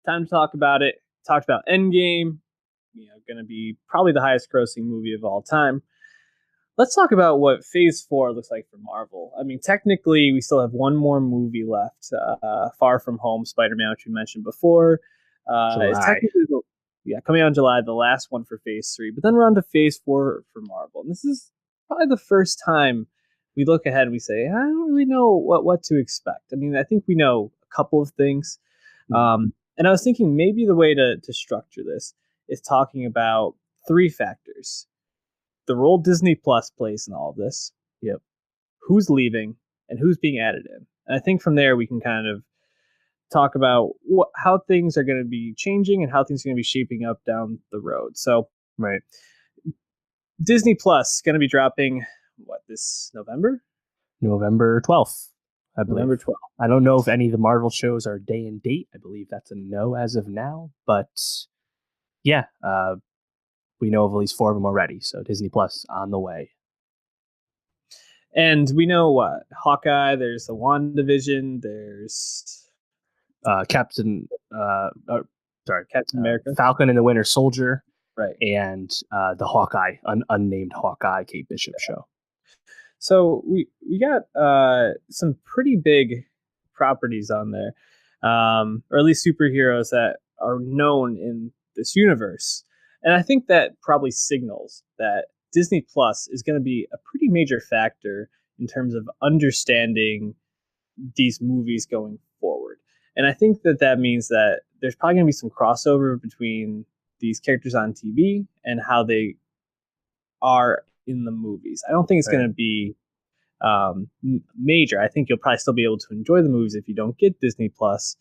time to talk about it. Talked about Endgame, going to be probably the highest grossing movie of all time. Let's talk about what Phase 4 looks like for Marvel. I mean, technically, we still have one more movie left, Far From Home, Spider-Man, which we mentioned before. It's July. technically, coming out in July, the last one for Phase 3. But then we're on to Phase 4 for Marvel. And this is probably the first time we look ahead and we say, I don't really know what to expect. I mean, I think we know a couple of things. And I was thinking maybe the way to structure this is talking about three factors: the role Disney Plus plays in all of this, Yep. who's leaving, and who's being added in. And I think from there we can kind of talk about how things are going to be changing and how things are going to be shaping up down the road. So, Right. Disney Plus is going to be dropping this November? November 12th, I believe. November 12th. I don't know if any of the Marvel shows are day and date. I believe that's a no as of now. But yeah, we know of at least 4 of them already. So Disney Plus on the way. And we know what? Hawkeye, there's the WandaVision, there's Captain America. Falcon and the Winter Soldier. Right. And the Hawkeye, unnamed Hawkeye Kate Bishop show. So we got some pretty big properties on there, or at least superheroes that are known in this universe. And I think that probably signals that Disney Plus is going to be a pretty major factor in terms of understanding these movies going forward. And I think that means that there's probably going to be some crossover between these characters on TV and how they are in the movies. I don't think it's going to be major. I think you'll probably still be able to enjoy the movies if you don't get Disney Plus.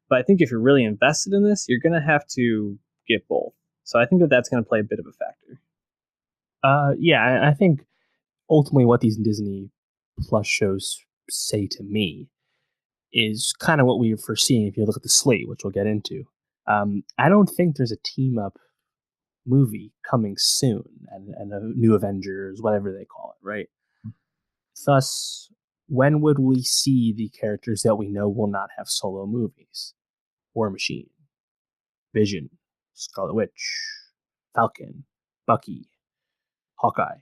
But I think if you're really invested in this, you're going to have to get both. So I think that's going to play a bit of a factor. I think ultimately what these Disney Plus shows say to me is kind of what we're foreseeing if you look at the slate, which we'll get into. I don't think there's a team up movie coming soon and a new Avengers, whatever they call it, right? Thus, when would we see the characters that we know will not have solo movies? War Machine, Vision, Scarlet Witch, Falcon, Bucky, Hawkeye.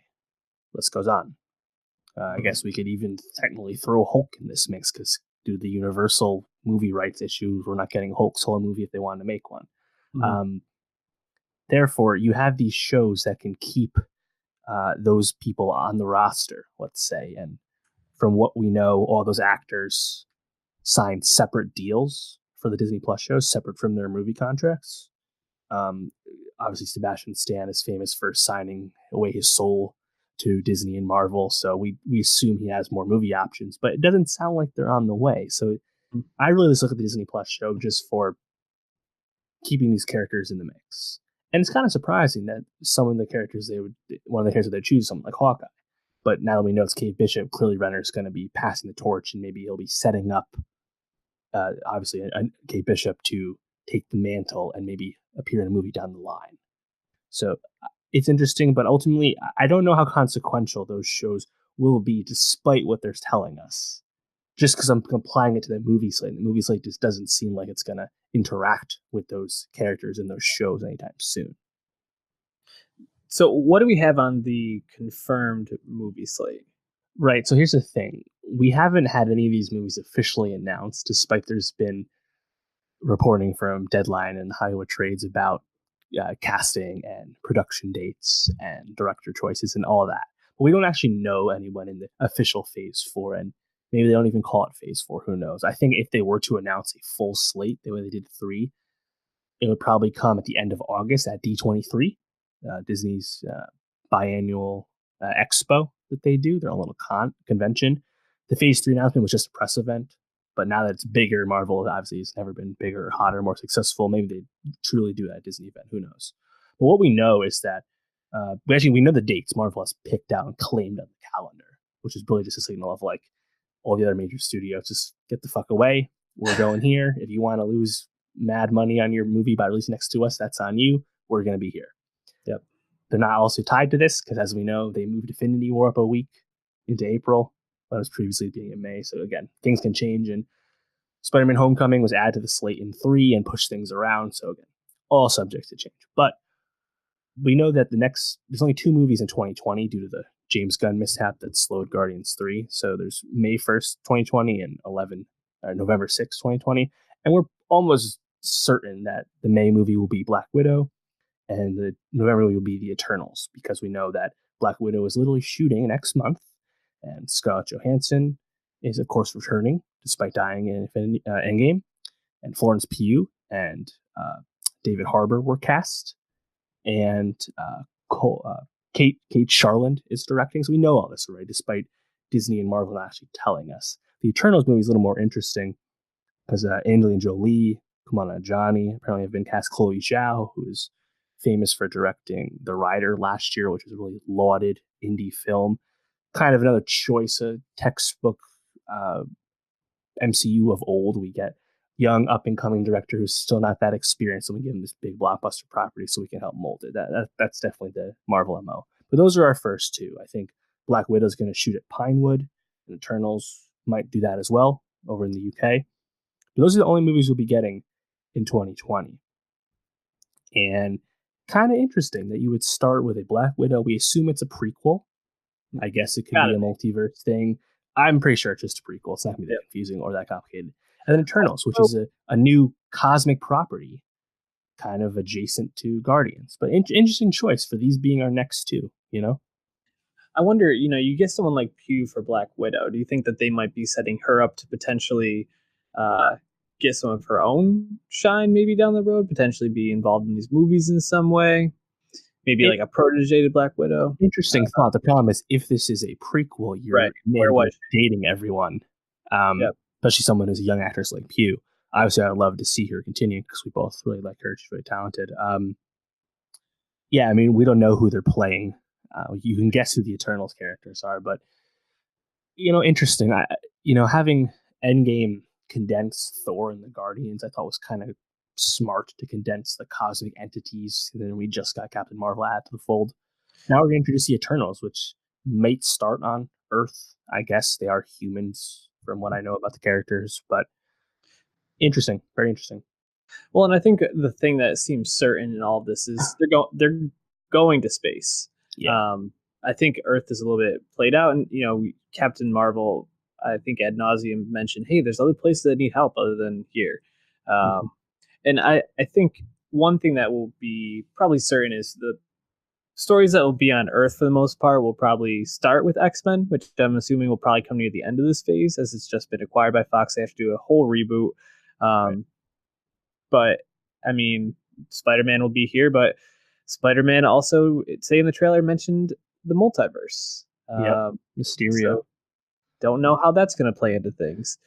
List goes on. I guess we could even technically throw Hulk in this mix because due to the Universal movie rights issues, we're not getting Hulk solo movie if they wanted to make one. Mm-hmm. Therefore, you have these shows that can keep those people on the roster, let's say. And from what we know, all those actors signed separate deals for the Disney Plus shows, separate from their movie contracts. Obviously, Sebastian Stan is famous for signing away his soul to Disney and Marvel, so we assume he has more movie options, but it doesn't sound like they're on the way. So I really just look at the Disney Plus show just for keeping these characters in the mix. And it's kind of surprising that some of the characters one of the characters they choose, someone like Hawkeye. But now that we know it's Kate Bishop, clearly Renner's going to be passing the torch, and maybe he'll be setting up, obviously, Kate Bishop to take the mantle and maybe appear in a movie down the line. So it's interesting, but ultimately, I don't know how consequential those shows will be, despite what they're telling us. Just because I'm applying it to the movie slate. The movie slate just doesn't seem like it's going to interact with those characters in those shows anytime soon. So what do we have on the confirmed movie slate? Right. So here's the thing. We haven't had any of these movies officially announced, despite there's been reporting from Deadline and Hollywood Trades about casting and production dates and director choices and all that. But we don't actually know anyone in the official Phase 4, and maybe they don't even call it Phase 4. Who knows? I think if they were to announce a full slate the way they did 3, it would probably come at the end of August at D23, Disney's biannual expo that they do, their own little convention. The Phase 3 announcement was just a press event, but now that it's bigger, Marvel obviously has never been bigger, hotter, more successful. Maybe they truly do that Disney event. Who knows? But what we know is that we know the dates Marvel has picked out and claimed on the calendar, which is really just a signal of like all the other major studios, just get the fuck away. We're going here. If you want to lose mad money on your movie by releasing next to us, that's on you. We're going to be here. Yep. They're not also tied to this because, as we know, they moved Infinity War up a week into April, but it was previously being in May. So again, things can change. And Spider-Man Homecoming was added to the slate in 3 and pushed things around. So again, all subject to change. But we know that there's only 2 movies in 2020 due to the James Gunn mishap that slowed Guardians 3. So there's May 1st, 2020 and November 6th, 2020. And we're almost certain that the May movie will be Black Widow and the November movie will be The Eternals, because we know that Black Widow is literally shooting next month, and Scarlett Johansson is, of course, returning despite dying in Endgame, and Florence Pugh and David Harbour were cast, and Kate Charland is directing. So we know all this already, despite Disney and Marvel not actually telling us. The Eternals movie is a little more interesting because Angelina Jolie, Kamala Najani apparently have been cast. Chloe Zhao, who is famous for directing The Rider last year, which was a really lauded indie film. Kind of another choice, a textbook MCU of old. We get young up and coming director who's still not that experienced, and we give him this big blockbuster property so we can help mold it. That's definitely the Marvel MO. But those are our first 2. I think Black Widow is going to shoot at Pinewood, and Eternals might do that as well over in the UK. But those are the only movies we'll be getting in 2020. And kind of interesting that you would start with a Black Widow. We assume it's a prequel. I guess it could be a multiverse thing. I'm pretty sure it's just a prequel. It's not going to be that confusing or that complicated. And then Eternals, which is a new cosmic property, kind of adjacent to Guardians. But interesting choice for these being our next 2, you know? I wonder, you get someone like Pugh for Black Widow. Do you think that they might be setting her up to potentially get some of her own shine maybe down the road, potentially be involved in these movies in some way? Maybe like a protege to Black Widow? Interesting thought. The problem is, if this is a prequel, you're dating everyone. Especially someone who's a young actress like Pugh. Obviously, I'd love to see her continue because we both really like her. She's very talented. I mean, we don't know who they're playing. You can guess who the Eternals characters are, but interesting. Having Endgame condense Thor and the Guardians, I thought was kind of smart to condense the cosmic entities. And then we just got Captain Marvel added to the fold. Now we're going to introduce the Eternals, which might start on Earth. I guess they are humans, from what I know about the characters, but interesting, very interesting. Well, and I think the thing that seems certain in all of this is they're going to space. Yeah. I think Earth is a little bit played out, and Captain Marvel, I think ad nauseum mentioned, hey, there's other places that need help other than here. And I think one thing that will be probably certain is the stories that will be on Earth for the most part will probably start with X-Men, which I'm assuming will probably come near the end of this phase, as it's just been acquired by Fox. They have to do a whole reboot. But I mean, Spider-Man will be here, but Spider-Man also, say in the trailer, mentioned the multiverse. Mysterio. So don't know how that's going to play into things.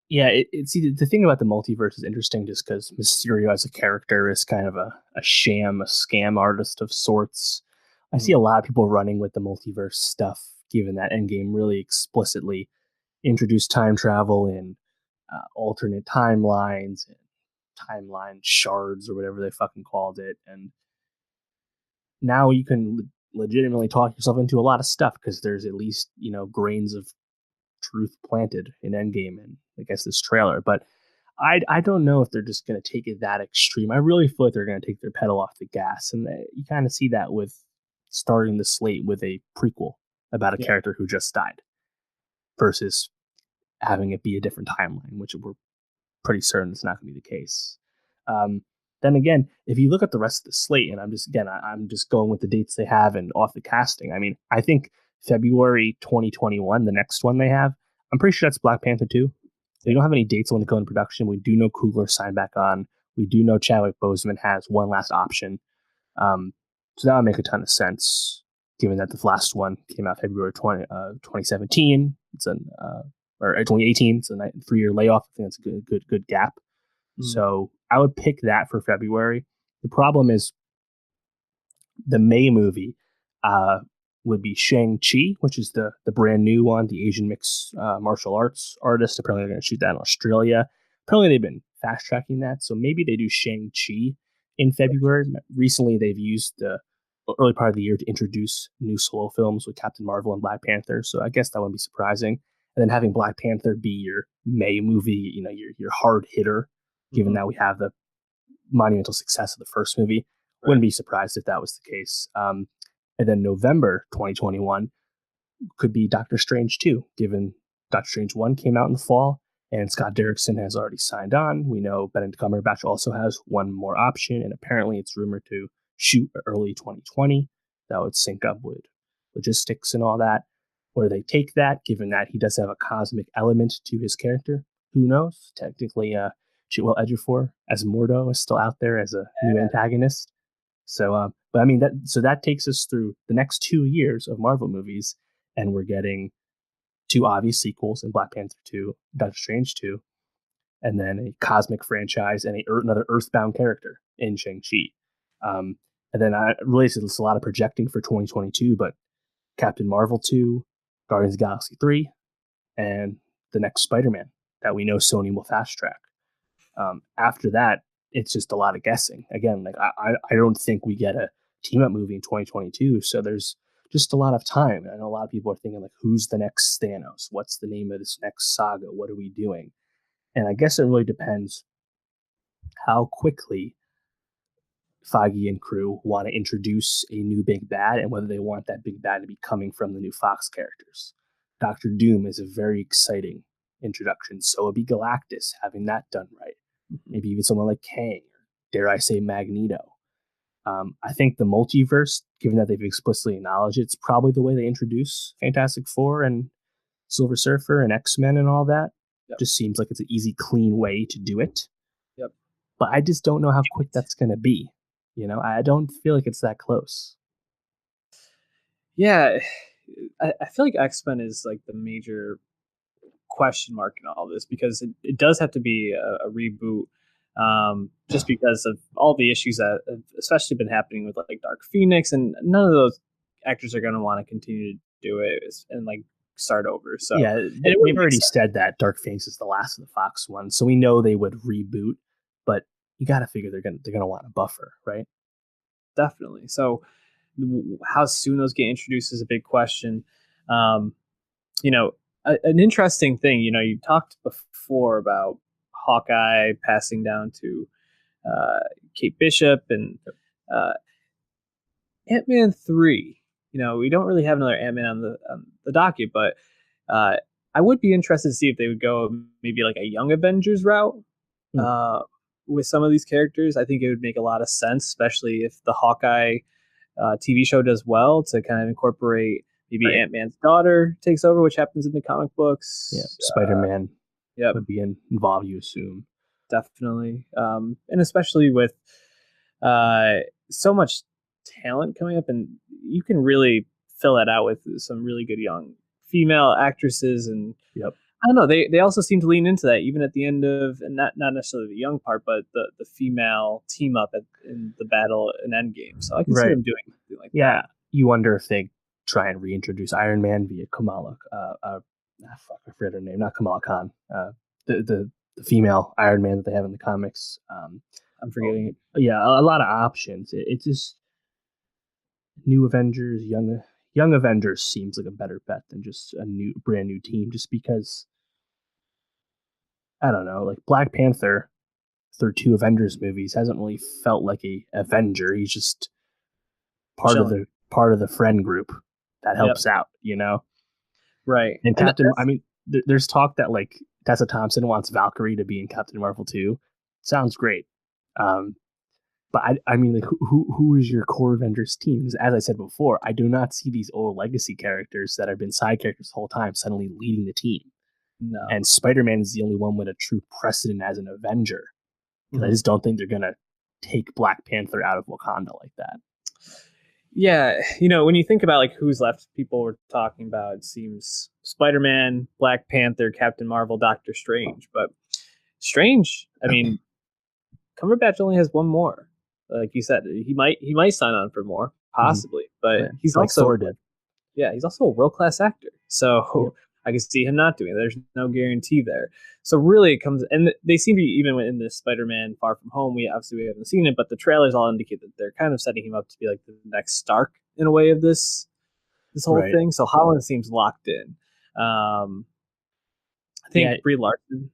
Yeah, see, the thing about the multiverse is interesting just because Mysterio as a character is kind of a scam artist of sorts. I see a lot of people running with the multiverse stuff, given that Endgame really explicitly introduced time travel and alternate timelines and timeline shards or whatever they fucking called it. And now you can legitimately talk yourself into a lot of stuff because there's at least, grains of truth planted in Endgame and I guess this trailer. But I don't know if they're just going to take it that extreme. I really feel like they're going to take their pedal off the gas. And you kind of see that with starting the slate with a prequel about a character who just died versus having it be a different timeline, which we're pretty certain it's not going to be the case. Then again, if you look at the rest of the slate, and I'm just going with the dates they have and off the casting. I mean, I think February 2021, the next one they have, I'm pretty sure that's Black Panther 2. They don't have any dates when they go in production. We do know Coogler signed back on. We do know Chadwick Boseman has one last option. So that would make a ton of sense, given that the last one came out February 2017. It's or 2018. It's a 3-year layoff. I think that's a good gap. So I would pick that for February. The problem is the May movie would be Shang-Chi, which is the brand new one, the Asian mixed martial arts artist. Apparently they're going to shoot that in Australia. Apparently they've been fast tracking that. So maybe they do Shang-Chi in February. Recently they've used the early part of the year to introduce new solo films with Captain Marvel and Black Panther. So I guess that wouldn't be surprising. and then having Black Panther be your May movie, your hard hitter, given Mhm. that we have the monumental success of the first movie. Right. Wouldn't be surprised if that was the case. And then November 2021 could be Doctor Strange 2, given Doctor Strange 1 came out in the fall and Scott Derrickson has already signed on. We know Benedict Cumberbatch also has one more option, and apparently it's rumored to shoot early 2020. That would sync up with logistics and all that. Where they take that, given that he does have a cosmic element to his character, who knows? Technically, Chiwetel Ejiofor as Mordo is still out there as a new antagonist. So, but I mean that takes us through the next 2 years of Marvel movies, and we're getting two obvious sequels in Black Panther 2, Doctor Strange 2, and then a cosmic franchise and another Earthbound character in Shang-Chi. And then I realize there's a lot of projecting for 2022, but Captain Marvel 2, Guardians of the Galaxy 3, and the next Spider-Man that we know Sony will fast track. After that, it's just a lot of guessing. Again, like I don't think we get a team up movie in 2022, so there's just a lot of time. I know a lot of people are thinking like, who's the next Thanos? What's the name of this next saga? What are we doing? And I guess it really depends how quickly Feige and crew want to introduce a new big bad and whether they want that big bad to be coming from the new Fox characters. Doctor Doom is a very exciting introduction. So it'd be Galactus having that done right. Maybe even someone like Kang, or dare I say Magneto. I think the multiverse, given that they've explicitly acknowledged it's probably the way they introduce Fantastic Four and Silver Surfer and X-Men and all that. Yep. Just seems like it's an easy, clean way to do it. Yep. But I just don't know how quick that's going to be. I don't feel like it's that close. Yeah, I feel like X-Men is like the major question mark in all this because it does have to be a reboot, just because of all the issues that have especially been happening with like Dark Phoenix, and none of those actors are going to want to continue to do it and like start over. So yeah, they've already said that Dark Phoenix is the last of the Fox one, so we know they would reboot, but you got to figure they're gonna want a buffer, right? Definitely. So how soon those get introduced is a big question. Um, an interesting thing, you talked before about Hawkeye passing down to Kate Bishop and uh, Ant-Man 3. We don't really have another Ant-Man on the docket, but uh, I would be interested to see if they would go maybe like a Young Avengers route with some of these characters. I think it would make a lot of sense, especially if the Hawkeye TV show does well, to kind of incorporate maybe right. Ant-Man's daughter takes over, which happens in the comic books. Yeah, Spider-Man would be involved, you assume. Definitely. And especially with so much talent coming up, and you can really fill that out with some really good young female actresses. And I don't know, they also seem to lean into that even at the end of, and not necessarily the young part, but the female team up in the battle in Endgame. So I can see them doing something like that. Yeah, you wonder if they try and reintroduce Iron Man via Kamala. I forget her name, not Kamala Khan. The female Iron Man that they have in the comics. I'm forgetting it. Yeah, a lot of options. It's just new Avengers, young Avengers seems like a better bet than just a brand new team. Just because, I don't know, like Black Panther through 2 Avengers movies hasn't really felt like a Avenger. He's just part of the friend group that helps out, Right. And Captain, I mean, there's talk that like Tessa Thompson wants Valkyrie to be in Captain Marvel 2. Sounds great. But I mean, like, who is your core Avengers team? Because as I said before, I do not see these old legacy characters that have been side characters the whole time suddenly leading the team. No. And Spider-Man is the only one with a true precedent as an Avenger. Mm-hmm. I just don't think they're going to take Black Panther out of Wakanda like that. Yeah, when you think about like who's left, people were talking about, it seems Spider-Man, Black Panther, Captain Marvel, Doctor Strange. But Strange, I mean, Cumberbatch only has one more. Like you said, he might sign on for more, possibly. Mm-hmm. But he's like also he's also a world-class actor. So I can see him not doing it. There's no guarantee there. So really it comes, and they seem to be, even in this Spider-Man Far From Home, we haven't seen it, but the trailers all indicate that they're kind of setting him up to be like the next Stark in a way of this whole thing. So Holland seems locked in. I Yeah, think Brie Larson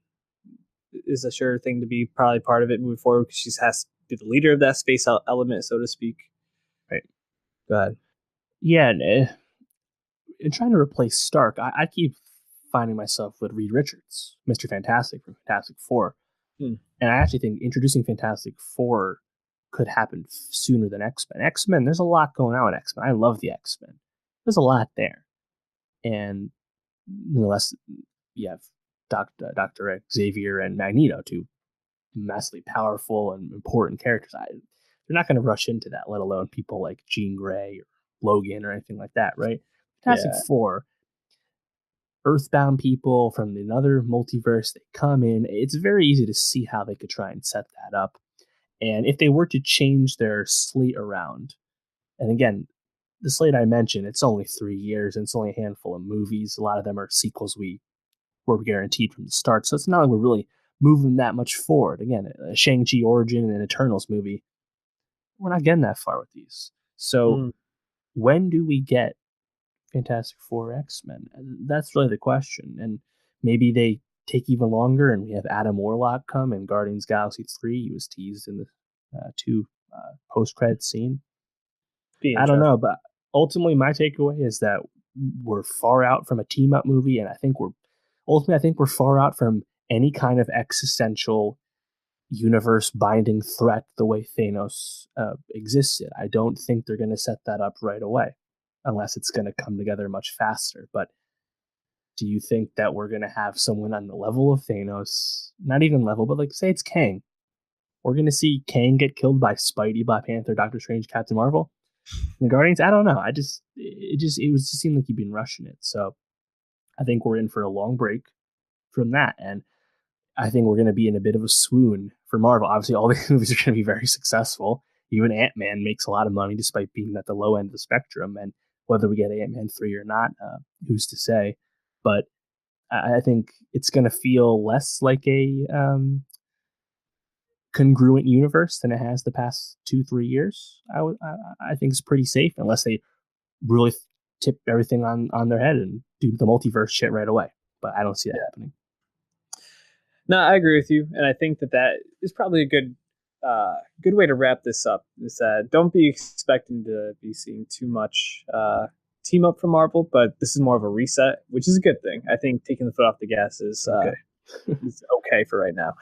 is a sure thing to be probably part of it moving forward because she has to be the leader of that space element, so to speak. right. Go ahead. Yeah, in trying to replace Stark, I keep finding myself with Reed Richards, Mr. Fantastic from Fantastic Four. Hmm. And I actually think introducing Fantastic Four could happen sooner than X Men. X Men, there's a lot going on with X Men. I love the X Men. There's a lot there, and unless you have Doctor Xavier and Magneto, two massively powerful and important characters, they're not going to rush into that. Let alone people like Jean Grey or Logan or anything like that, right? Fantastic Yeah. Four, Earthbound people from another multiverse, they come in. It's very easy to see how they could try and set that up. And if they were to change their slate around, and again, the slate I mentioned, it's only 3 years and it's only a handful of movies. A lot of them are sequels we were guaranteed from the start. So it's not like we're really moving that much forward. Again, a Shang-Chi origin and an Eternals movie, we're not getting that far with these. So Mm. when do we get Fantastic Four X-Men? That's really the question. And maybe they take even longer and we have Adam Warlock come in Guardians Galaxy 3. He was teased in the two post-credit scene. Be I don't know, interesting. but ultimately my takeaway is that we're far out from a team-up movie, and I think we're far out from any kind of existential universe binding threat the way Thanos existed. I don't think they're going to set that up right away unless it's going to come together much faster. But do you think that we're going to have someone on the level of Thanos, not even level, but like say it's Kang? We're going to see Kang get killed by Spidey, Black Panther, Doctor Strange, Captain Marvel. And the Guardians, I don't know. It was just seemed like you've been rushing it. So I think we're in for a long break from that. And I think we're going to be in a bit of a swoon for Marvel. Obviously, all these movies are going to be very successful. Even Ant-Man makes a lot of money despite being at the low end of the spectrum. And whether we get Ant-Man 3 or not, who's to say? But I think it's going to feel less like a congruent universe than it has the past 2-3 years. I think it's pretty safe unless they really tip everything on their head and do the multiverse shit right away. But I don't see that Yeah. happening. No, I agree with you, and I think that that is probably a good way to wrap this up. Is that don't be expecting to be seeing too much team up from Marvel, but this is more of a reset, which is a good thing. I think taking the foot off the gas Okay. is okay for right now.